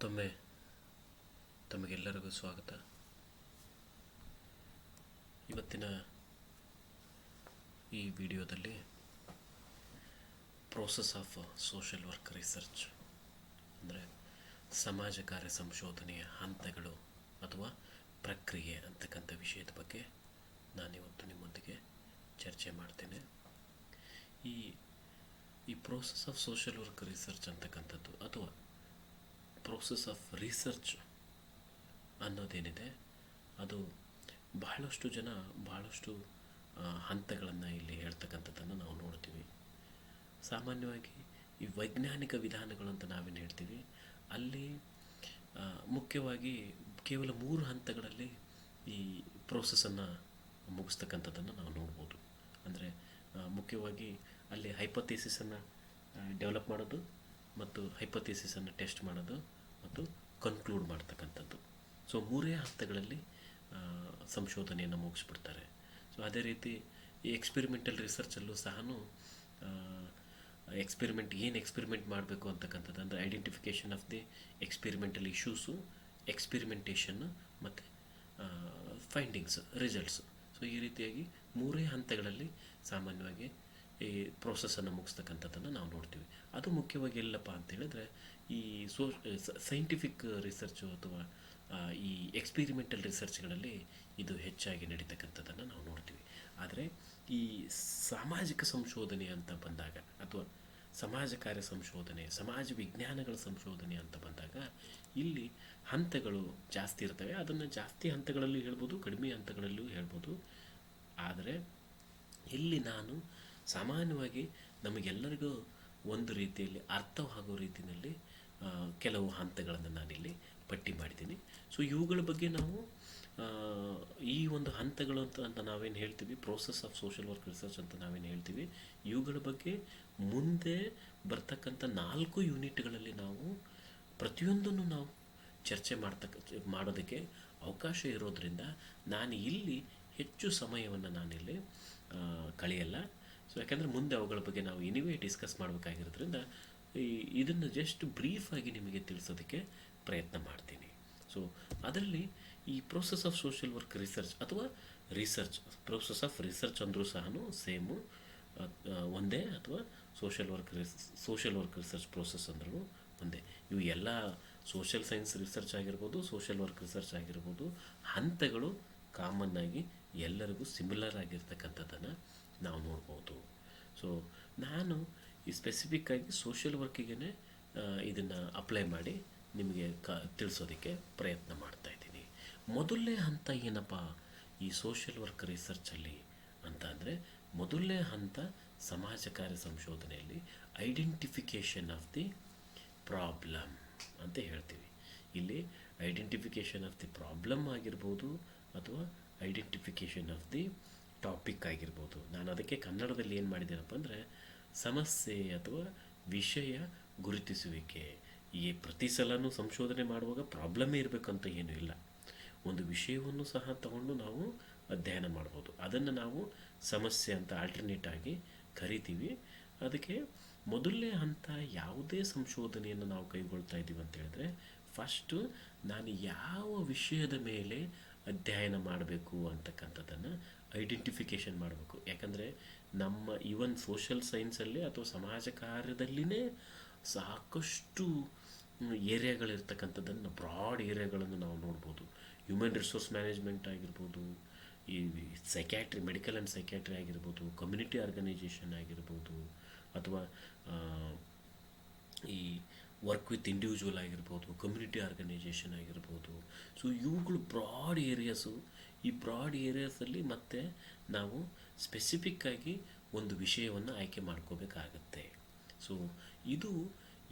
ಮತ್ತೊಮ್ಮೆ ತಮಗೆಲ್ಲರಿಗೂ ಸ್ವಾಗತ. ಇವತ್ತಿನ ಈ ವಿಡಿಯೋದಲ್ಲಿ process of social work research ಅಂದರೆ ಸಮಾಜ ಕಾರ್ಯ ಸಂಶೋಧನೆಯ ಹಂತಗಳು ಅಥವಾ ಪ್ರಕ್ರಿಯೆ ಅಂತಕ್ಕಂಥ ವಿಷಯದ ಬಗ್ಗೆ ನಾನಿವತ್ತು ನಿಮ್ಮೊಂದಿಗೆ ಚರ್ಚೆ ಮಾಡ್ತೇನೆ. ಈ process of social work research ಅಂತಕ್ಕಂಥದ್ದು ಅಥವಾ ಪ್ರೋಸೆಸ್ ಆಫ್ ರಿಸರ್ಚ್ ಅನ್ನೋದೇನಿದೆ ಅದು ಬಹಳಷ್ಟು ಜನ ಬಹಳಷ್ಟು ಹಂತಗಳನ್ನು ಇಲ್ಲಿ ಹೇಳ್ತಕ್ಕಂಥದ್ದನ್ನು ನಾವು ನೋಡ್ತೀವಿ. ಸಾಮಾನ್ಯವಾಗಿ ಈ ವೈಜ್ಞಾನಿಕ ವಿಧಾನಗಳು ಅಂತ ನಾವೇನು ಹೇಳ್ತೀವಿ ಅಲ್ಲಿ ಮುಖ್ಯವಾಗಿ ಕೇವಲ 3 ಹಂತಗಳಲ್ಲಿ ಈ ಪ್ರೋಸೆಸ್ಸನ್ನು ಮುಗಿಸ್ತಕ್ಕಂಥದ್ದನ್ನು ನಾವು ನೋಡ್ಬೋದು. ಅಂದರೆ ಮುಖ್ಯವಾಗಿ ಅಲ್ಲಿ ಹೈಪೋಥೆಸಿಸನ್ನು ಡೆವಲಪ್ ಮಾಡೋದು ಮತ್ತು ಹೈಪೋಥೆಸಿಸನ್ನು ಟೆಸ್ಟ್ ಮಾಡೋದು ಮತ್ತು ಕನ್ಕ್ಲೂಡ್ ಮಾಡ್ತಕ್ಕಂಥದ್ದು. ಸೊ 3 ಹಂತಗಳಲ್ಲಿ ಸಂಶೋಧನೆಯನ್ನು ಮುಗಿಸ್ಬಿಡ್ತಾರೆ. ಸೊ ಅದೇ ರೀತಿ ಈ ಎಕ್ಸ್ಪೆರಿಮೆಂಟಲ್ ರಿಸರ್ಚಲ್ಲೂ ಸಹ ಎಕ್ಸ್ಪೆರಿಮೆಂಟ್ ಮಾಡಬೇಕು ಅಂತಕ್ಕಂಥದ್ದು ಅಂದರೆ identification of the experimental issues, experimentation ಮತ್ತು ಫೈಂಡಿಂಗ್ಸ್, ರಿಸಲ್ಟ್ಸು. ಸೊ ಈ ರೀತಿಯಾಗಿ 3 ಹಂತಗಳಲ್ಲಿ ಸಾಮಾನ್ಯವಾಗಿ ಈ ಪ್ರೋಸೆಸ್ಸನ್ನು ಮುಗಿಸ್ತಕ್ಕಂಥದ್ದನ್ನು ನಾವು ನೋಡ್ತೀವಿ. ಅದು ಮುಖ್ಯವಾಗಿ ಎಲ್ಲಪ್ಪ ಅಂತ ಹೇಳಿದ್ರೆ ಈ ಸೈಂಟಿಫಿಕ್ ರಿಸರ್ಚು ಅಥವಾ ಈ ಎಕ್ಸ್ಪೆರಿಮೆಂಟಲ್ ರಿಸರ್ಚ್ಗಳಲ್ಲಿ ಇದು ಹೆಚ್ಚಾಗಿ ನಡೀತಕ್ಕಂಥದ್ದನ್ನು ನಾವು ನೋಡ್ತೀವಿ. ಆದರೆ ಈ ಸಾಮಾಜಿಕ ಸಂಶೋಧನೆ ಅಂತ ಬಂದಾಗ ಅಥವಾ ಸಮಾಜ ಕಾರ್ಯ ಸಂಶೋಧನೆ, ಸಮಾಜ ವಿಜ್ಞಾನಗಳ ಸಂಶೋಧನೆ ಅಂತ ಬಂದಾಗ ಇಲ್ಲಿ ಹಂತಗಳು ಜಾಸ್ತಿ ಇರ್ತವೆ. ಅದನ್ನು ಜಾಸ್ತಿ ಹಂತಗಳಲ್ಲಿ ಹೇಳ್ಬೋದು, ಕಡಿಮೆ ಹಂತಗಳಲ್ಲೂ ಹೇಳ್ಬೋದು. ಆದರೆ ಇಲ್ಲಿ ನಾನು ಸಾಮಾನ್ಯವಾಗಿ ನಮಗೆಲ್ಲರಿಗೂ ಒಂದು ರೀತಿಯಲ್ಲಿ ಅರ್ಥವಾಗೋ ರೀತಿಯಲ್ಲಿ ಕೆಲವು ಹಂತಗಳನ್ನು ನಾನಿಲ್ಲಿ ಪಟ್ಟಿ ಮಾಡಿದ್ದೀನಿ. ಸೊ ಇವುಗಳ ಬಗ್ಗೆ ನಾವು ಈ ಒಂದು ಹಂತಗಳು ಅಂತ ನಾವೇನು ಹೇಳ್ತೀವಿ, process of social work research ಅಂತ ನಾವೇನು ಹೇಳ್ತೀವಿ, ಇವುಗಳ ಬಗ್ಗೆ ಮುಂದೆ ಬರ್ತಕ್ಕಂಥ 4 ಯೂನಿಟ್ಗಳಲ್ಲಿ ನಾವು ಪ್ರತಿಯೊಂದನ್ನು ನಾವು ಚರ್ಚೆ ಮಾಡೋದಕ್ಕೆ ಅವಕಾಶ ಇರೋದರಿಂದ ನಾನು ಇಲ್ಲಿ ಹೆಚ್ಚು ಸಮಯವನ್ನು ನಾನಿಲ್ಲಿ ಕಳೆಯಲ್ಲ. ಸೊ ಯಾಕಂದರೆ ಮುಂದೆ ಅವುಗಳ ಬಗ್ಗೆ ನಾವು ಎನಿವೇ ಡಿಸ್ಕಸ್ ಮಾಡಬೇಕಾಗಿರೋದ್ರಿಂದ ಇದನ್ನು ಜಸ್ಟ್ ಬ್ರೀಫಾಗಿ ನಿಮಗೆ ತಿಳಿಸೋದಕ್ಕೆ ಪ್ರಯತ್ನ ಮಾಡ್ತೀನಿ. ಸೊ ಅದರಲ್ಲಿ ಈ process of social work research ಅಥವಾ ಪ್ರೋಸೆಸ್ ಆಫ್ ರಿಸರ್ಚ್ ಅಂದರೂ ಸಹ ಸೇಮು ಒಂದೇ, ಅಥವಾ ಸೋಷಿಯಲ್ ವರ್ಕ್ ರಿಸರ್ಚ್ ಪ್ರೋಸೆಸ್ ಅಂದ್ರೂ ಒಂದೇ. ಇವು ಎಲ್ಲ ಸೋಷಿಯಲ್ ಸೈನ್ಸ್ ರಿಸರ್ಚ್ ಆಗಿರ್ಬೋದು, ಸೋಷಿಯಲ್ ವರ್ಕ್ ರಿಸರ್ಚ್ ಆಗಿರ್ಬೋದು, ಹಂತಗಳು ಕಾಮನ್ನಾಗಿ ಎಲ್ಲರಿಗೂ ಸಿಮಿಲರ್ ಆಗಿರ್ತಕ್ಕಂಥದ್ದನ್ನು ನಾವು ನೋಡ್ಬೋದು. ಸೊ ನಾನು ಈ ಸ್ಪೆಸಿಫಿಕ್ಕಾಗಿ ಸೋಷಿಯಲ್ ವರ್ಕಿಗೆ ಇದನ್ನು ಅಪ್ಲೈ ಮಾಡಿ ನಿಮಗೆ ತಿಳಿಸೋದಕ್ಕೆ ಪ್ರಯತ್ನ ಮಾಡ್ತಾಯಿದ್ದೀನಿ. ಮೊದಲನೇ ಹಂತ ಏನಪ್ಪ ಈ ಸೋಷಿಯಲ್ ವರ್ಕ್ ರಿಸರ್ಚಲ್ಲಿ ಅಂತ ಅಂದರೆ, ಮೊದಲನೇ ಹಂತ ಸಮಾಜ ಕಾರ್ಯ ಸಂಶೋಧನೆಯಲ್ಲಿ ಐಡೆಂಟಿಫಿಕೇಷನ್ ಆಫ್ ದಿ ಪ್ರಾಬ್ಲಮ್ ಅಂತ ಹೇಳ್ತೀವಿ. ಇಲ್ಲಿ ಐಡೆಂಟಿಫಿಕೇಷನ್ ಆಫ್ ದಿ ಪ್ರಾಬ್ಲಮ್ ಆಗಿರ್ಬೋದು ಅಥವಾ ಐಡೆಂಟಿಫಿಕೇಷನ್ ಆಫ್ ದಿ ಟಾಪಿಕ್ ಆಗಿರ್ಬೋದು. ನಾನು ಅದಕ್ಕೆ ಕನ್ನಡದಲ್ಲಿ ಏನು ಮಾಡಿದ್ದೇನಪ್ಪ ಅಂದರೆ ಸಮಸ್ಯೆ ಅಥವಾ ವಿಷಯ ಗುರುತಿಸುವಿಕೆ. ಈ ಪ್ರತಿ ಸಲನೂ ಸಂಶೋಧನೆ ಮಾಡುವಾಗ ಪ್ರಾಬ್ಲಮ್ಮೇ ಇರಬೇಕಂತ ಏನೂ ಇಲ್ಲ. ಒಂದು ವಿಷಯವನ್ನು ಸಹ ತಗೊಂಡು ನಾವು ಅಧ್ಯಯನ ಮಾಡ್ಬೋದು. ಅದನ್ನು ನಾವು ಸಮಸ್ಯೆ ಅಂತ ಆಲ್ಟರ್ನೇಟ್ ಆಗಿ ಕರಿತೀವಿ. ಅದಕ್ಕೆ ಮೊದಲನೇ ಹಂತ ಯಾವುದೇ ಸಂಶೋಧನೆಯನ್ನು ನಾವು ಕೈಗೊಳ್ತಾ ಇದ್ದೀವಿ ಅಂತ ಹೇಳಿದ್ರೆ, ಫಸ್ಟು ನಾನು ಯಾವ ವಿಷಯದ ಮೇಲೆ ಅಧ್ಯಯನ ಮಾಡಬೇಕು ಅಂತಕ್ಕಂಥದ್ದನ್ನು ಐಡೆಂಟಿಫಿಕೇಷನ್ ಮಾಡಬೇಕು. ಯಾಕಂದರೆ ನಮ್ಮ ಈವನ್ ಸೋಷಿಯಲ್ ಸೈನ್ಸಲ್ಲಿ ಅಥವಾ ಸಮಾಜ ಕಾರ್ಯದಲ್ಲಿನೇ ಸಾಕಷ್ಟು ಏರಿಯಾಗಳಿರ್ತಕ್ಕಂಥದ್ದನ್ನು, ಬ್ರಾಡ್ ಏರಿಯಾಗಳನ್ನು ನಾವು ನೋಡ್ಬೋದು. ಹ್ಯೂಮನ್ ರಿಸೋರ್ಸ್ ಮ್ಯಾನೇಜ್ಮೆಂಟ್ ಆಗಿರ್ಬೋದು, ಈ ಸೈಕ್ಯಾಟ್ರಿ, ಮೆಡಿಕಲ್ ಆ್ಯಂಡ್ ಸೈಕ್ಯಾಟ್ರಿ ಆಗಿರ್ಬೋದು, ಕಮ್ಯುನಿಟಿ ಆರ್ಗನೈಜೇಷನ್ ಆಗಿರ್ಬೋದು, ಅಥವಾ ಈ ವರ್ಕ್ ವಿತ್ ಇಂಡಿವಿಜುವಲ್ ಆಗಿರ್ಬೋದು, ಕಮ್ಯುನಿಟಿ ಆರ್ಗನೈಜೇಷನ್ ಆಗಿರ್ಬೋದು. ಸೊ ಇವುಗಳು ಬ್ರಾಡ್ ಏರಿಯಾಸು. ಈ ಬ್ರಾಡ್ ಏರಿಯಾಸಲ್ಲಿ ಮತ್ತೆ ನಾವು ಸ್ಪೆಸಿಫಿಕ್ಕಾಗಿ ಒಂದು ವಿಷಯವನ್ನು ಆಯ್ಕೆ ಮಾಡ್ಕೋಬೇಕಾಗತ್ತೆ. ಸೊ ಇದು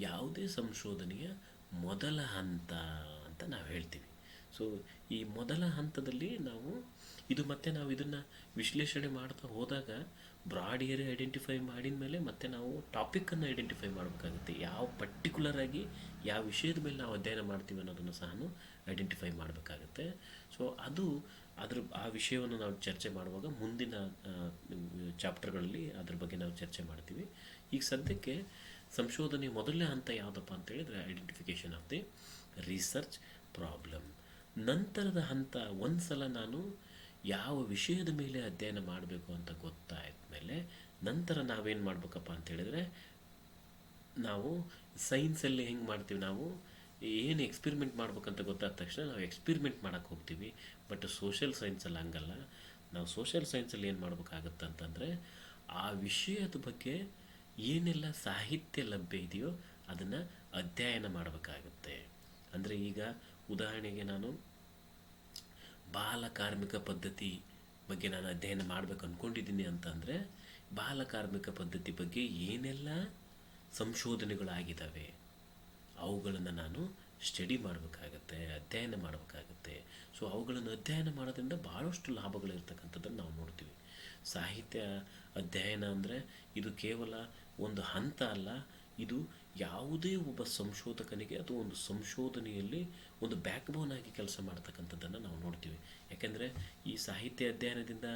ಯಾವುದೇ ಸಂಶೋಧನೆಯ ಮೊದಲ ಹಂತ ಅಂತ ನಾವು ಹೇಳ್ತೀವಿ. ಸೊ ಈ ಮೊದಲ ಹಂತದಲ್ಲಿ ನಾವು ಇದನ್ನು ವಿಶ್ಲೇಷಣೆ ಮಾಡ್ತಾ ಹೋದಾಗ ಬ್ರಾಡ್ ಏರಿಯಾ ಐಡೆಂಟಿಫೈ ಮಾಡಿದ ಮೇಲೆ ಮತ್ತೆ ನಾವು ಟಾಪಿಕನ್ನು ಐಡೆಂಟಿಫೈ ಮಾಡಬೇಕಾಗುತ್ತೆ. ಯಾವ ಪರ್ಟಿಕ್ಯುಲರ್ ಆಗಿ ಯಾವ ವಿಷಯದ ಮೇಲೆ ನಾವು ಅಧ್ಯಯನ ಮಾಡ್ತೀವಿ ಅನ್ನೋದನ್ನು ಸಹ ಐಡೆಂಟಿಫೈ ಮಾಡಬೇಕಾಗುತ್ತೆ. ಸೊ ಆ ವಿಷಯವನ್ನು ನಾವು ಚರ್ಚೆ ಮಾಡುವಾಗ ಮುಂದಿನ ಚಾಪ್ಟರ್ಗಳಲ್ಲಿ ಅದ್ರ ಬಗ್ಗೆ ನಾವು ಚರ್ಚೆ ಮಾಡ್ತೀವಿ. ಈಗ ಸದ್ಯಕ್ಕೆ ಸಂಶೋಧನೆ ಮೊದಲನೇ ಹಂತ ಯಾವುದಪ್ಪ ಅಂತ ಹೇಳಿದರೆ identification of the research problem. ನಂತರದ ಹಂತ, ಒಂದು ಸಲ ನಾನು ಯಾವ ವಿಷಯದ ಮೇಲೆ ಅಧ್ಯಯನ ಮಾಡಬೇಕು ಅಂತ ಗೊತ್ತಾದ ಮೇಲೆ ನಂತರ ನಾವೇನು ಮಾಡಬೇಕಪ್ಪ ಅಂತ ಹೇಳಿದರೆ, ನಾವು ಸೈನ್ಸಲ್ಲಿ ಹೆಂಗೆ ಮಾಡ್ತೀವಿ, ನಾವು ಏನು ಎಕ್ಸ್ಪೆರಿಮೆಂಟ್ ಮಾಡ್ಬೇಕಂತ ಗೊತ್ತಾದ ತಕ್ಷಣ ನಾವು ಎಕ್ಸ್ಪೆರಿಮೆಂಟ್ ಮಾಡೋಕ್ಕೆ ಹೋಗ್ತೀವಿ. ಬಟ್ ಸೋಷಿಯಲ್ ಸೈನ್ಸಲ್ಲಿ ಹಂಗಲ್ಲ. ನಾವು ಸೋಷಿಯಲ್ ಸೈನ್ಸಲ್ಲಿ ಏನು ಮಾಡ್ಬೇಕಾಗತ್ತೆ ಅಂತಂದರೆ, ಆ ವಿಷಯದ ಬಗ್ಗೆ ಏನೆಲ್ಲ ಸಾಹಿತ್ಯ ಲಭ್ಯ ಇದೆಯೋ ಅದನ್ನು ಅಧ್ಯಯನ ಮಾಡಬೇಕಾಗುತ್ತೆ. ಅಂದರೆ ಈಗ ಉದಾಹರಣೆಗೆ ನಾನು ಬಾಲ ಕಾರ್ಮಿಕ ಪದ್ಧತಿ ಬಗ್ಗೆ ನಾನು ಅಧ್ಯಯನ ಮಾಡಬೇಕು ಅಂದ್ಕೊಂಡಿದ್ದೀನಿ ಅಂತಂದರೆ, ಬಾಲ ಕಾರ್ಮಿಕ ಪದ್ಧತಿ ಬಗ್ಗೆ ಏನೆಲ್ಲ ಸಂಶೋಧನೆಗಳಾಗಿದ್ದಾವೆ ಅವುಗಳನ್ನು ನಾನು ಸ್ಟಡಿ ಮಾಡಬೇಕಾಗತ್ತೆ, ಅಧ್ಯಯನ ಮಾಡಬೇಕಾಗತ್ತೆ. ಸೊ ಅವುಗಳನ್ನು ಅಧ್ಯಯನ ಮಾಡೋದ್ರಿಂದ ಭಾಳಷ್ಟು ಲಾಭಗಳಿರ್ತಕ್ಕಂಥದ್ದನ್ನು ನಾವು ನೋಡ್ತೀವಿ. ಸಾಹಿತ್ಯ ಅಧ್ಯಯನ ಅಂದರೆ ಇದು ಕೇವಲ ಒಂದು ಹಂತ ಅಲ್ಲ, ಇದು ಯಾವುದೇ ಒಬ್ಬ ಸಂಶೋಧಕನಿಗೆ ಅದು ಒಂದು ಸಂಶೋಧನೆಯಲ್ಲಿ ಒಂದು ಬ್ಯಾಕ್ಬೋನ್ ಆಗಿ ಕೆಲಸ ಮಾಡ್ತಕ್ಕಂಥದ್ದನ್ನು ನಾವು ನೋಡ್ತೀವಿ. ಯಾಕೆಂದರೆ ಈ ಸಾಹಿತ್ಯ ಅಧ್ಯಯನದಿಂದ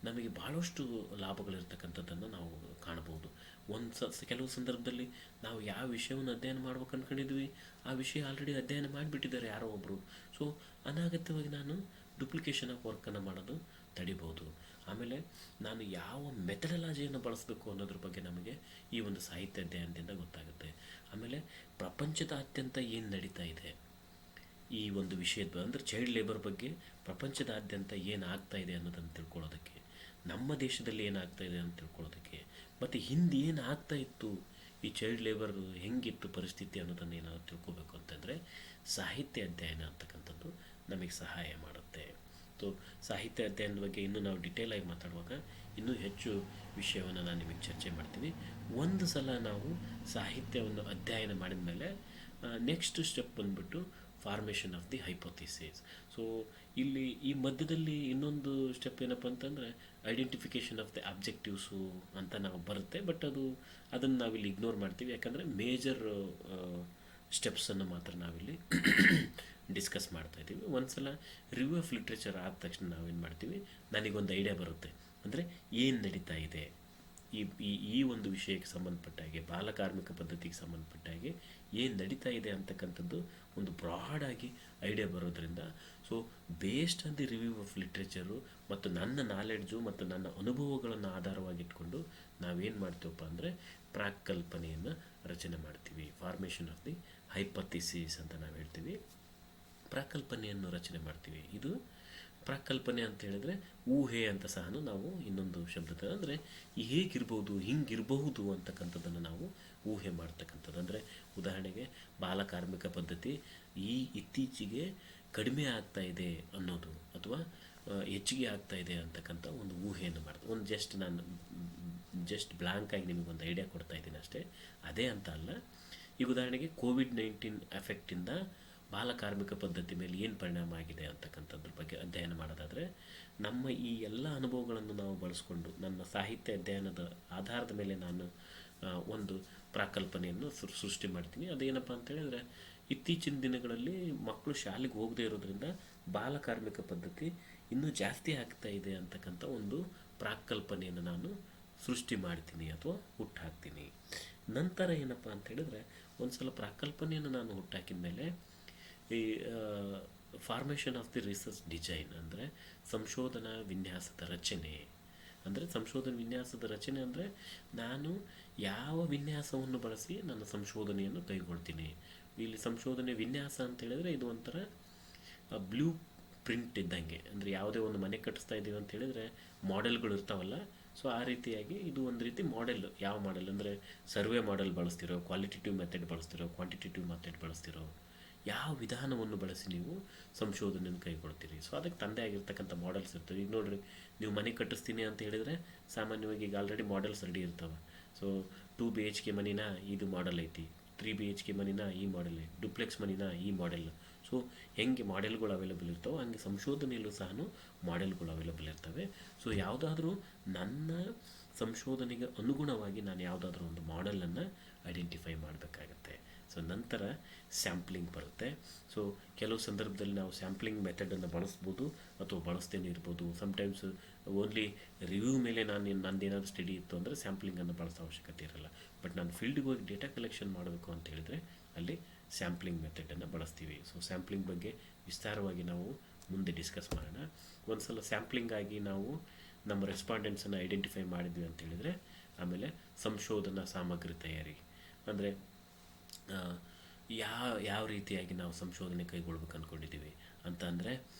ನಮಗೆ ಭಾಳಷ್ಟು ಲಾಭಗಳಿರ್ತಕ್ಕಂಥದ್ದನ್ನು ನಾವು ಕಾಣ್ಬೋದು. ಕೆಲವು ಸಂದರ್ಭದಲ್ಲಿ ನಾವು ಯಾವ ವಿಷಯವನ್ನು ಅಧ್ಯಯನ ಮಾಡ್ಬೇಕು ಅಂದ್ಕೊಂಡಿದ್ವಿ, ಆ ವಿಷಯ ಆಲ್ರೆಡಿ ಅಧ್ಯಯನ ಮಾಡಿಬಿಟ್ಟಿದ್ದಾರೆ ಯಾರೋ ಒಬ್ಬರು. ಸೊ ಅನಾಗತ್ಯವಾಗಿ ನಾನು ಡುಪ್ಲಿಕೇಶನ್ ಆಫ್ ವರ್ಕನ್ನು ಮಾಡೋದು ತಡಿಬೋದು. ಆಮೇಲೆ ನಾನು ಯಾವ ಮೆಥಡಲಾಜಿಯನ್ನು ಬಳಸಬೇಕು ಅನ್ನೋದ್ರ ಬಗ್ಗೆ ನಮಗೆ ಈ ಒಂದು ಸಾಹಿತ್ಯ ಅಧ್ಯಯನದಿಂದ ಗೊತ್ತಾಗುತ್ತೆ. ಆಮೇಲೆ ಪ್ರಪಂಚದಾದ್ಯಂತ ಏನು ನಡೀತಾ ಇದೆ ಈ ಒಂದು ವಿಷಯದ, ಅಂದರೆ ಚೈಲ್ಡ್ ಲೇಬರ್ ಬಗ್ಗೆ ಪ್ರಪಂಚದಾದ್ಯಂತ ಏನಾಗ್ತಾ ಇದೆ ಅನ್ನೋದನ್ನು ತಿಳ್ಕೊಳ್ಳೋದಕ್ಕೆ, ನಮ್ಮ ದೇಶದಲ್ಲಿ ಏನಾಗ್ತಾ ಇದೆ ಅಂತ ತಿಳ್ಕೊಳ್ಳೋದಕ್ಕೆ, ಮತ್ತು ಹಿಂದೆ ಏನು ಆಗ್ತಾ ಇತ್ತು, ಈ ಚೈಲ್ಡ್ ಲೇಬರ್ ಹೆಂಗಿತ್ತು ಪರಿಸ್ಥಿತಿ ಅನ್ನೋದನ್ನು ಏನಾದರೂ ತಿಳ್ಕೊಬೇಕು ಅಂತಂದರೆ ಸಾಹಿತ್ಯ ಅಧ್ಯಯನ ಅಂತಕ್ಕಂಥದ್ದು ನಮಗೆ ಸಹಾಯ ಮಾಡುತ್ತೆ. ಸೊ ಸಾಹಿತ್ಯ ಅಧ್ಯಯನದ ಬಗ್ಗೆ ಇನ್ನೂ ನಾವು ಡಿಟೇಲಾಗಿ ಮಾತಾಡುವಾಗ ಇನ್ನೂ ಹೆಚ್ಚು ವಿಷಯವನ್ನು ನಾನು ನಿಮಗೆ ಚರ್ಚೆ ಮಾಡ್ತೀನಿ. ಒಂದು ಸಲ ನಾವು ಸಾಹಿತ್ಯವನ್ನು ಅಧ್ಯಯನ ಮಾಡಿದ ಮೇಲೆ ನೆಕ್ಸ್ಟ್ ಸ್ಟೆಪ್ ಬಂದುಬಿಟ್ಟು formation of the hypothesis. So ಇಲ್ಲಿ ಈ ಮಧ್ಯದಲ್ಲಿ ಇನ್ನೊಂದು ಸ್ಟೆಪ್ ಏನಪ್ಪ ಅಂತಂದರೆ ಐಡೆಂಟಿಫಿಕೇಷನ್ ಆಫ್ ದಿ ಆಬ್ಜೆಕ್ಟಿವ್ಸು ಅಂತ ನಾವು ಬರುತ್ತೆ. ಬಟ್ ಅದನ್ನು ನಾವಿಲ್ಲಿ ಇಗ್ನೋರ್ ಮಾಡ್ತೀವಿ, ಯಾಕಂದರೆ ಮೇಜರ್ ಸ್ಟೆಪ್ಸನ್ನು ಮಾತ್ರ ನಾವಿಲ್ಲಿ ಡಿಸ್ಕಸ್ ಮಾಡ್ತಾಯಿದ್ದೀವಿ. ಒಂದು ಸಲ ರಿವ್ಯೂ ಆಫ್ ಲಿಟ್ರೇಚರ್ ಆದ ತಕ್ಷಣ ನಾವೇನು ಮಾಡ್ತೀವಿ, ನನಗೊಂದು ಐಡಿಯಾ ಬರುತ್ತೆ. ಅಂದರೆ ಏನು ನಡೀತಾ ಇದೆ ಈ ಒಂದು ವಿಷಯಕ್ಕೆ ಸಂಬಂಧಪಟ್ಟ ಹಾಗೆ, ಬಾಲಕಾರ್ಮಿಕ ಪದ್ಧತಿಗೆ ಸಂಬಂಧಪಟ್ಟ ಹಾಗೆ ಏನು ನಡೀತಾ ಇದೆ ಅಂತಕ್ಕಂಥದ್ದು ಒಂದು ಬ್ರಾಡಾಗಿ ಐಡಿಯಾ ಬರೋದ್ರಿಂದ, so based on the review of literature ಮತ್ತು ನನ್ನ ನಾಲೆಡ್ಜು ಮತ್ತು ನನ್ನ ಅನುಭವಗಳನ್ನು ಆಧಾರವಾಗಿಟ್ಕೊಂಡು ನಾವೇನು ಮಾಡ್ತೀವಪ್ಪ ಅಂದರೆ ಪ್ರಾಕ್ಕಲ್ಪನೆಯನ್ನು ರಚನೆ ಮಾಡ್ತೀವಿ. ಫಾರ್ಮೇಷನ್ ಆಫ್ ದಿ ಹೈಪಥಿಸಿಸ್ ಅಂತ ನಾವು ಹೇಳ್ತೀವಿ. ಪ್ರಾಕಲ್ಪನೆಯನ್ನು ರಚನೆ ಮಾಡ್ತೀವಿ. ಇದು ಪ್ರಾಕಲ್ಪನೆ ಅಂತ ಹೇಳಿದ್ರೆ ಊಹೆ ಅಂತ ಸಹ ನಾವು ಇನ್ನೊಂದು ಶಬ್ದದ, ಅಂದರೆ ಹೇಗಿರ್ಬೋದು, ಹಿಂಗಿರಬಹುದು ಅಂತಕ್ಕಂಥದ್ದನ್ನು ನಾವು ಊಹೆ ಮಾಡ್ತಕ್ಕಂಥದ್ದು. ಅಂದರೆ ಉದಾಹರಣೆಗೆ ಬಾಲಕಾರ್ಮಿಕ ಪದ್ಧತಿ ಇತ್ತೀಚೆಗೆ ಕಡಿಮೆ ಆಗ್ತಾ ಇದೆ ಅನ್ನೋದು, ಅಥವಾ ಹೆಚ್ಚಿಗೆ ಆಗ್ತಾ ಇದೆ ಅಂತಕ್ಕಂಥ ಒಂದು ಊಹೆಯನ್ನು ಮಾಡ್ತೀವಿ. ನಾನು ಜಸ್ಟ್ ಬ್ಲಾಂಕಾಗಿ ನಿಮಗೊಂದು ಐಡಿಯಾ ಕೊಡ್ತಾ ಇದ್ದೀನಿ ಅಷ್ಟೇ, ಅದೇ ಅಂತ ಅಲ್ಲ. ಈಗ ಉದಾಹರಣೆಗೆ ಕೋವಿಡ್-19 ಎಫೆಕ್ಟಿಂದ ಬಾಲಕಾರ್ಮಿಕ ಪದ್ಧತಿ ಮೇಲೆ ಏನು ಪರಿಣಾಮ ಆಗಿದೆ ಅಂತಕ್ಕಂಥದ್ರ ಬಗ್ಗೆ ಅಧ್ಯಯನ ಮಾಡೋದಾದರೆ, ನಮ್ಮ ಈ ಎಲ್ಲ ಅನುಭವಗಳನ್ನು ನಾವು ಬಳಸ್ಕೊಂಡು ನನ್ನ ಸಾಹಿತ್ಯ ಅಧ್ಯಯನದ ಆಧಾರದ ಮೇಲೆ ನಾನು ಒಂದು ಪ್ರಾಕಲ್ಪನೆಯನ್ನು ಸೃಷ್ಟಿ ಮಾಡ್ತೀನಿ. ಅದೇನಪ್ಪ ಅಂತ ಹೇಳಿದ್ರೆ, ಇತ್ತೀಚಿನ ದಿನಗಳಲ್ಲಿ ಮಕ್ಕಳು ಶಾಲೆಗೆ ಹೋಗದೇ ಇರೋದ್ರಿಂದ ಬಾಲಕಾರ್ಮಿಕ ಪದ್ಧತಿ ಇನ್ನೂ ಜಾಸ್ತಿ ಆಗ್ತಾ ಇದೆ ಅಂತಕ್ಕಂಥ ಒಂದು ಪ್ರಾಕಲ್ಪನೆಯನ್ನು ನಾನು ಸೃಷ್ಟಿ ಮಾಡ್ತೀನಿ ಅಥವಾ ಹುಟ್ಟಾಕ್ತೀನಿ. ನಂತರ ಏನಪ್ಪ ಅಂತ ಹೇಳಿದ್ರೆ, ಒಂದು ಸಲ ಪ್ರಾಕಲ್ಪನೆಯನ್ನು ನಾನು ಹುಟ್ಟಾಕಿದ ಮೇಲೆ ಈ formation of the research design, ಅಂದರೆ ಸಂಶೋಧನಾ ವಿನ್ಯಾಸದ ರಚನೆ. ಅಂದರೆ ಸಂಶೋಧನಾ ವಿನ್ಯಾಸದ ರಚನೆ ಅಂದರೆ ನಾನು ಯಾವ ವಿನ್ಯಾಸವನ್ನು ಬಳಸಿ ನನ್ನ ಸಂಶೋಧನೆಯನ್ನು ಕೈಗೊಳ್ತೀನಿ. ಇಲ್ಲಿ ಸಂಶೋಧನೆ ವಿನ್ಯಾಸ ಅಂತ ಹೇಳಿದರೆ ಇದು ಒಂಥರ ಬ್ಲೂ ಪ್ರಿಂಟ್ ಇದ್ದಂಗೆ. ಅಂದರೆ ಯಾವುದೇ ಒಂದು ಮನೆ ಕಟ್ಟಿಸ್ತಾ ಇದ್ದೀವಿ ಅಂತ ಹೇಳಿದರೆ ಮಾಡೆಲ್ಗಳು ಇರ್ತಾವಲ್ಲ, ಸೊ ಆ ರೀತಿಯಾಗಿ ಇದು ಒಂದು ರೀತಿ ಮಾಡೆಲ್. ಯಾವ ಮಾಡೆಲ್ ಅಂದರೆ ಸರ್ವೆ ಮಾಡೆಲ್ ಬಳಸ್ತಿರೋ, ಕ್ವಾಲಿಟೇಟಿವ್ ಮೆಥಡ್ ಬಳಸ್ತಿರೋ, ಕ್ವಾಂಟಿಟೇಟಿವ್ ಮೆಥಡ್ ಬಳಸ್ತಿರೋ, ಯಾವ ವಿಧಾನವನ್ನು ಬಳಸಿ ನೀವು ಸಂಶೋಧನೆಯನ್ನು ಕೈಗೊಳ್ತೀರಿ. ಸೊ ಅದಕ್ಕೆ ತಂದೆ ಆಗಿರ್ತಕ್ಕಂಥ ಮಾಡೆಲ್ಸ್ ಇರ್ತವೆ. ಈಗ ನೋಡಿರಿ, ನೀವು ಮನೆ ಕಟ್ಟಿಸ್ತೀನಿ ಅಂತ ಹೇಳಿದರೆ ಸಾಮಾನ್ಯವಾಗಿ ಈಗ ಆಲ್ರೆಡಿ ಮಾಡೆಲ್ಸ್ ರೆಡಿ ಇರ್ತವೆ. ಸೊ 2 BHK ಮನಿನ ಇದು ಮಾಡೆಲ್ ಐತಿ, 3 BHK ಮನಿನ ಈ ಮಾಡೆಲ್ ಐತಿ, ಡುಪ್ಲೆಕ್ಸ್ ಮನಿನ ಈ ಮಾಡೆಲ್. ಸೊ ಹೆಂಗೆ ಮಾಡೆಲ್ಗಳು ಅವೈಲೇಬಲ್ ಇರ್ತವೆ, ಹಂಗೆ ಸಂಶೋಧನೆಯಲ್ಲೂ ಸಹ ಮಾಡೆಲ್ಗಳು ಅವೈಲೇಬಲ್ ಇರ್ತವೆ. ಸೊ ಯಾವುದಾದ್ರೂ ನನ್ನ ಸಂಶೋಧನೆಗೆ ಅನುಗುಣವಾಗಿ ನಾನು ಯಾವುದಾದ್ರೂ ಒಂದು ಮಾಡೆಲನ್ನು ಐಡೆಂಟಿಫೈ ಮಾಡಬೇಕಾಗತ್ತೆ. ಸೊ ಸೊ ನಂತರ ಸ್ಯಾಂಪ್ಲಿಂಗ್ ಬರುತ್ತೆ. ಸೊ ಕೆಲವು ಸಂದರ್ಭದಲ್ಲಿ ನಾವು ಸ್ಯಾಂಪ್ಲಿಂಗ್ ಮೆಥಡನ್ನು ಬಳಸ್ಬೋದು ಅಥವಾ ಬಳಸ್ತೇನೆ ಇರ್ಬೋದು. ಸಮ್ಟೈಮ್ಸ್ ಓನ್ಲಿ ರಿವ್ಯೂ ಮೇಲೆ ನಂದೇನಾದರೂ ಸ್ಟಡಿ ಇತ್ತು ಅಂದರೆ ಸ್ಯಾಂಪ್ಲಿಂಗನ್ನು ಬಳಸೋ ಅವಶ್ಯಕತೆ ಇರಲ್ಲ. ಬಟ್ ನಾನು ಫೀಲ್ಡ್ಗೆ ಹೋಗಿ ಡೇಟಾ ಕಲೆಕ್ಷನ್ ಮಾಡಬೇಕು ಅಂತ ಹೇಳಿದರೆ ಅಲ್ಲಿ ಸ್ಯಾಂಪ್ಲಿಂಗ್ ಮೆಥಡನ್ನು ಬಳಸ್ತೀವಿ. ಸೊ ಸ್ಯಾಂಪ್ಲಿಂಗ್ ಬಗ್ಗೆ ವಿಸ್ತಾರವಾಗಿ ನಾವು ಮುಂದೆ ಡಿಸ್ಕಸ್ ಮಾಡೋಣ. ಒಂದು ಸಲ ಸ್ಯಾಂಪ್ಲಿಂಗ್ ಆಗಿ ನಾವು ನಮ್ಮ ರೆಸ್ಪಾಂಡೆಂಟ್ಸನ್ನು ಐಡೆಂಟಿಫೈ ಮಾಡಿದ್ವಿ ಅಂತ ಹೇಳಿದರೆ ಆಮೇಲೆ ಸಂಶೋಧನಾ ಸಾಮಗ್ರಿ ತಯಾರಿ ಅಂದರೆ ಯಾವ ರೀತಿಯಾಗಿ ನಾವು ಸಂಶೋಧನೆ ಕೈಗೊಳ್ಬೇಕು ಅಂದ್ಕೊಂಡಿದ್ದೀವಿ ಅಂತ ಅಂದರೆ,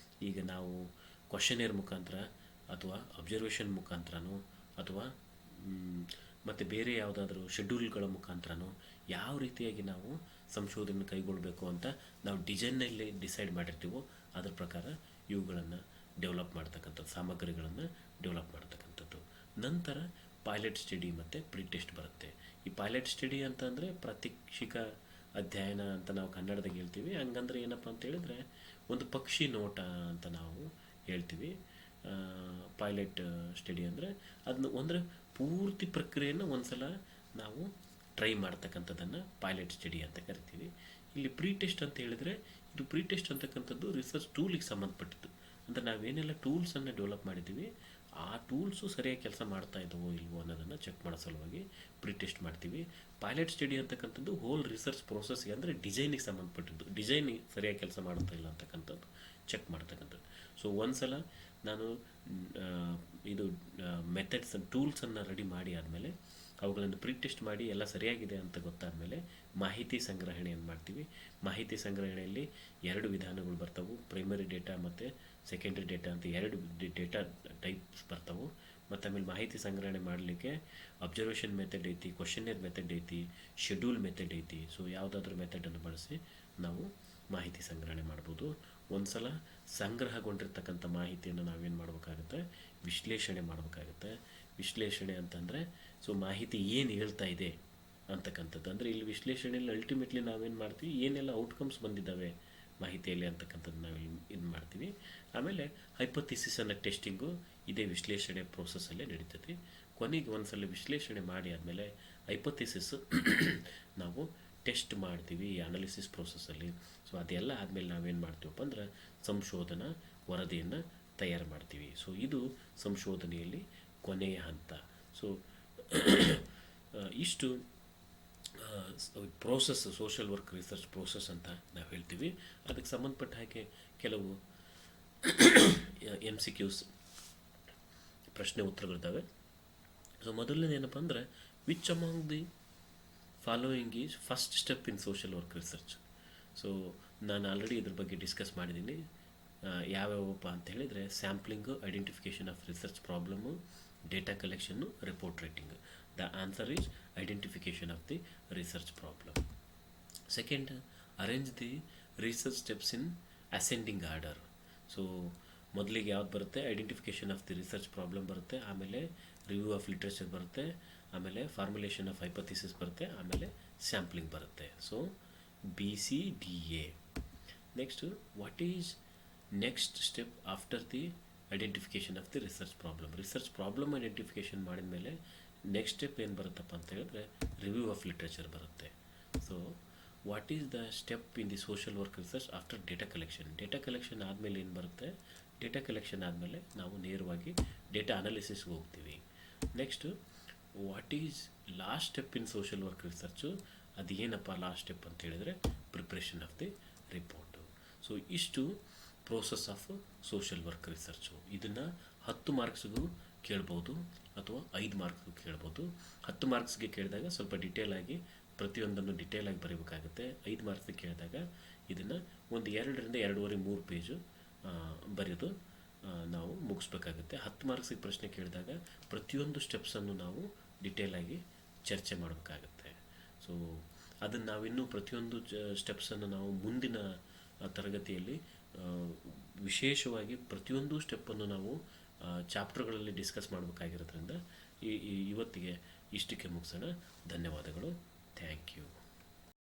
ಈಗ ನಾವು ಕ್ವಶನೇರ್ ಮುಖಾಂತರ ಅಥವಾ ಅಬ್ಸರ್ವೇಷನ್ ಮುಖಾಂತರನೋ ಅಥವಾ ಮತ್ತು ಬೇರೆ ಯಾವುದಾದ್ರೂ ಶೆಡ್ಯೂಲ್ಗಳ ಮುಖಾಂತರನೋ ಯಾವ ರೀತಿಯಾಗಿ ನಾವು ಸಂಶೋಧನೆ ಕೈಗೊಳ್ಳಬೇಕು ಅಂತ ನಾವು ಡಿಸೈನಲ್ಲಿ ಡಿಸೈಡ್ ಮಾಡಿರ್ತೀವೋ ಅದ್ರ ಪ್ರಕಾರ ಇವುಗಳನ್ನು ಡೆವಲಪ್ ಮಾಡ್ತಕ್ಕಂಥದ್ದು, ಸಾಮಗ್ರಿಗಳನ್ನು ಡೆವಲಪ್ ಮಾಡ್ತಕ್ಕಂಥದ್ದು. ನಂತರ ಪೈಲಟ್ ಸ್ಟಡಿ ಮತ್ತು ಪ್ರಿ ಟೆಸ್ಟ್ ಬರುತ್ತೆ. ಈ ಪೈಲಟ್ ಸ್ಟಡಿ ಅಂತಂದರೆ ಪ್ರಾತ್ಯಕ್ಷಿಕ ಅಧ್ಯಯನ ಅಂತ ನಾವು ಕನ್ನಡದಾಗ ಹೇಳ್ತೀವಿ. ಹಂಗಂದ್ರೆ ಏನಪ್ಪ ಅಂತ ಹೇಳಿದ್ರೆ ಒಂದು ಪಕ್ಷಿ ನೋಟ ಅಂತ ನಾವು ಹೇಳ್ತೀವಿ. ಪೈಲಟ್ ಸ್ಟಡಿ ಅಂದರೆ ಅದನ್ನ ಅಂದರೆ ಪೂರ್ತಿ ಪ್ರಕ್ರಿಯೆಯನ್ನು ಒಂದು ಸಲ ನಾವು ಟ್ರೈ ಮಾಡ್ತಕ್ಕಂಥದ್ದನ್ನು ಪೈಲಟ್ ಸ್ಟಡಿ ಅಂತ ಕರಿತೀವಿ. ಇಲ್ಲಿ ಪ್ರೀ ಟೆಸ್ಟ್ ಅಂತ ಹೇಳಿದರೆ ಇದು ಪ್ರೀ ಟೆಸ್ಟ್ ಅಂತಕ್ಕಂಥದ್ದು ರಿಸರ್ಚ್ ಟೂಲಿಗೆ ಸಂಬಂಧಪಟ್ಟಿದ್ದು. ಅಂದರೆ ನಾವೇನೆಲ್ಲ ಟೂಲ್ಸನ್ನು ಡೆವಲಪ್ ಮಾಡಿದ್ದೀವಿ ಆ ಟೂಲ್ಸು ಸರಿಯಾಗಿ ಕೆಲಸ ಮಾಡ್ತಾ ಇದ್ದಾವೋ ಇಲ್ವೋ ಅನ್ನೋದನ್ನು ಚೆಕ್ ಮಾಡೋ ಸಲುವಾಗಿ ಪ್ರೀ ಟೆಸ್ಟ್ ಮಾಡ್ತೀವಿ. ಪೈಲಟ್ ಸ್ಟಡಿ ಅಂತಕ್ಕಂಥದ್ದು ಹೋಲ್ ರಿಸರ್ಚ್ ಪ್ರೋಸೆಸ್ಗೆ ಅಂದರೆ ಡಿಸೈನಿಗೆ ಸಂಬಂಧಪಟ್ಟಿದ್ದು, ಡಿಸೈನ್ ಸರಿಯಾಗಿ ಕೆಲಸ ಮಾಡ್ತಾ ಇಲ್ಲ ಅಂತಕ್ಕಂಥದ್ದು ಚೆಕ್ ಮಾಡ್ತಕ್ಕಂಥದ್ದು. ಸೊ ಒಂದು ಸಲ ನಾನು ಇದು ಮೆಥಡ್ಸ್ ಟೂಲ್ಸನ್ನು ರೆಡಿ ಮಾಡಿ ಆದಮೇಲೆ ಅವುಗಳನ್ನು ಪ್ರೀ ಟೆಸ್ಟ್ ಮಾಡಿ ಎಲ್ಲ ಸರಿಯಾಗಿದೆ ಅಂತ ಗೊತ್ತಾದಮೇಲೆ ಮಾಹಿತಿ ಸಂಗ್ರಹಣೆಯನ್ನು ಮಾಡ್ತೀವಿ. ಮಾಹಿತಿ ಸಂಗ್ರಹಣೆಯಲ್ಲಿ 2 ವಿಧಾನಗಳು ಬರ್ತವೆ, ಪ್ರೈಮರಿ ಡೇಟಾ ಮತ್ತು ಸೆಕೆಂಡ್ರಿ ಡೇಟಾ ಅಂತ 2 ಡೇಟಾ ಟೈಪ್ಸ್ ಬರ್ತವೆ. ಮತ್ತು ಆಮೇಲೆ ಮಾಹಿತಿ ಸಂಗ್ರಹಣೆ ಮಾಡಲಿಕ್ಕೆ ಅಬ್ಸರ್ವೇಷನ್ ಮೆಥಡ್ ಐತಿ, ಕ್ವಶನೇರ್ ಮೆಥಡ್ ಐತಿ, ಶೆಡ್ಯೂಲ್ ಮೆಥಡ್ ಐತಿ. ಸೊ ಯಾವುದಾದ್ರೂ ಮೆಥಡನ್ನು ಬಳಸಿ ನಾವು ಮಾಹಿತಿ ಸಂಗ್ರಹಣೆ ಮಾಡ್ಬೋದು. ಒಂದು ಸಲ ಸಂಗ್ರಹಗೊಂಡಿರ್ತಕ್ಕಂಥ ಮಾಹಿತಿಯನ್ನು ನಾವೇನು ಮಾಡಬೇಕಾಗುತ್ತೆ, ವಿಶ್ಲೇಷಣೆ ಮಾಡಬೇಕಾಗುತ್ತೆ. ವಿಶ್ಲೇಷಣೆ ಅಂತಂದರೆ ಸೊ ಮಾಹಿತಿ ಏನು ಹೇಳ್ತಾ ಇದೆ ಅಂತಕ್ಕಂಥದ್ದು. ಅಂದರೆ ಇಲ್ಲಿ ವಿಶ್ಲೇಷಣೆಯಲ್ಲಿ ಅಲ್ಟಿಮೇಟ್ಲಿ ನಾವೇನು ಮಾಡ್ತೀವಿ, ಏನೆಲ್ಲ ಔಟ್ಕಮ್ಸ್ ಬಂದಿದ್ದಾವೆ ಮಾಹಿತಿಯಲ್ಲಿ ಅಂತಕ್ಕಂಥದ್ದು ನಾವು ಇದು ಮಾಡ್ತೀವಿ. ಆಮೇಲೆ ಹೈಪೋಥಿಸಿಸನ್ನು ಟೆಸ್ಟಿಂಗು ಇದೇ ವಿಶ್ಲೇಷಣೆ ಪ್ರೋಸೆಸ್ಸಲ್ಲೇ ನಡೀತದೆ. ಕೊನೆಗೆ ಒಂದು ಸಲ ವಿಶ್ಲೇಷಣೆ ಮಾಡಿ ಆದಮೇಲೆ ಹೈಪೋಥಿಸಿಸ್ ನಾವು ಟೆಸ್ಟ್ ಮಾಡ್ತೀವಿ ಈ ಅನಾಲಿಸಿಸ್ ಪ್ರೋಸೆಸ್ಸಲ್ಲಿ. ಸೊ ಅದೆಲ್ಲ ಆದಮೇಲೆ ನಾವೇನು ಮಾಡ್ತೀವಪ್ಪ ಅಂದ್ರೆ ಸಂಶೋಧನಾ ವರದಿಯನ್ನು ತಯಾರು ಮಾಡ್ತೀವಿ. ಸೊ ಇದು ಸಂಶೋಧನೆಯಲ್ಲಿ ಕೊನೆಯ ಹಂತ. ಸೊ ಇಷ್ಟು process, social work research process ಅಂತ ನಾವು ಹೇಳ್ತೀವಿ. ಅದಕ್ಕೆ ಸಂಬಂಧಪಟ್ಟ ಹಾಗೆ ಕೆಲವು MCQs ಪ್ರಶ್ನೆ ಉತ್ತರಗಳಿದ್ದಾವೆ. ಸೊ ಮೊದಲನೇದೇನಪ್ಪ ಅಂದರೆ which among the following is first step in social work research. So ನಾನು ಆಲ್ರೆಡಿ ಇದ್ರ ಬಗ್ಗೆ ಡಿಸ್ಕಸ್ ಮಾಡಿದ್ದೀನಿ. ಯಾವ್ಯಾವಪ್ಪ ಅಂತ ಹೇಳಿದರೆ sampling, identification of research problem, data collection, report writing. The answer is identification of the research problem. Second, arrange the research steps in ascending order. So ಮೊದಲಿಗೆ ಯಾವ್ದು ಬರುತ್ತೆ, identification of the research problem ಬರುತ್ತೆ, ಆಮೇಲೆ review of literature ಬರುತ್ತೆ, ಆಮೇಲೆ formulation of hypothesis ಬರುತ್ತೆ, ಆಮೇಲೆ sampling ಬರುತ್ತೆ. So BCDA. Next what is next step after the identification of the research problem. Research problem identification ಮಾಡಿದ ಮೇಲೆ ನೆಕ್ಸ್ಟ್ ಸ್ಟೆಪ್ ಏನು ಬರುತ್ತಪ್ಪ ಅಂತ ಹೇಳಿದ್ರೆ ರಿವ್ಯೂ ಆಫ್ ಲಿಟ್ರೇಚರ್ ಬರುತ್ತೆ. So what is the step in the social work research after data collection. Data collection ಆದಮೇಲೆ ಏನು ಬರುತ್ತೆ, ಡೇಟಾ ಕಲೆಕ್ಷನ್ ಆದಮೇಲೆ ನಾವು ನೇರವಾಗಿ ಡೇಟಾ ಅನಾಲಿಸಿಸ್ಗೆ ಹೋಗ್ತೀವಿ. Next what is last step in social work research. ಅದು ಏನಪ್ಪ ಲಾಸ್ಟ್ ಸ್ಟೆಪ್ ಅಂತ ಹೇಳಿದರೆ preparation of the report. So ಇಷ್ಟು process of social work research. ಇದನ್ನು 10 ಮಾರ್ಕ್ಸ್ಗೂ ಕೇಳ್ಬೋದು ಅಥವಾ 5 ಮಾರ್ಕ್ಸ್ಗೂ ಕೇಳ್ಬೋದು. 10 ಮಾರ್ಕ್ಸ್ಗೆ ಕೇಳಿದಾಗ ಸ್ವಲ್ಪ ಡಿಟೇಲಾಗಿ ಪ್ರತಿಯೊಂದನ್ನು ಡಿಟೇಲಾಗಿ ಬರೀಬೇಕಾಗುತ್ತೆ. 5 ಮಾರ್ಕ್ಸ್ಗೆ ಕೇಳಿದಾಗ ಇದನ್ನು ಒಂದು 2ರಿಂದ 2.5-3 ಪೇಜು ಬರೆಯೋದು ನಾವು ಮುಗಿಸ್ಬೇಕಾಗುತ್ತೆ. 10 ಮಾರ್ಕ್ಸಿಗೆ ಪ್ರಶ್ನೆ ಕೇಳಿದಾಗ ಪ್ರತಿಯೊಂದು ಸ್ಟೆಪ್ಸನ್ನು ನಾವು ಡಿಟೇಲಾಗಿ ಚರ್ಚೆ ಮಾಡಬೇಕಾಗುತ್ತೆ. ಸೊ ಅದನ್ನು ನಾವಿನ್ನೂ ಪ್ರತಿಯೊಂದು ಸ್ಟೆಪ್ಸನ್ನು ನಾವು ಮುಂದಿನ ತರಗತಿಯಲ್ಲಿ ವಿಶೇಷವಾಗಿ ಪ್ರತಿಯೊಂದು ಸ್ಟೆಪ್ಪನ್ನು ನಾವು ಚಾಪ್ಟರ್ಗಳಲ್ಲಿ ಡಿಸ್ಕಸ್ ಮಾಡಬೇಕಾಗಿರೋದ್ರಿಂದ ಇವತ್ತಿಗೆ ಇಷ್ಟಕ್ಕೆ ಮುಗಿಸೋಣ. ಧನ್ಯವಾದಗಳು. Thank you.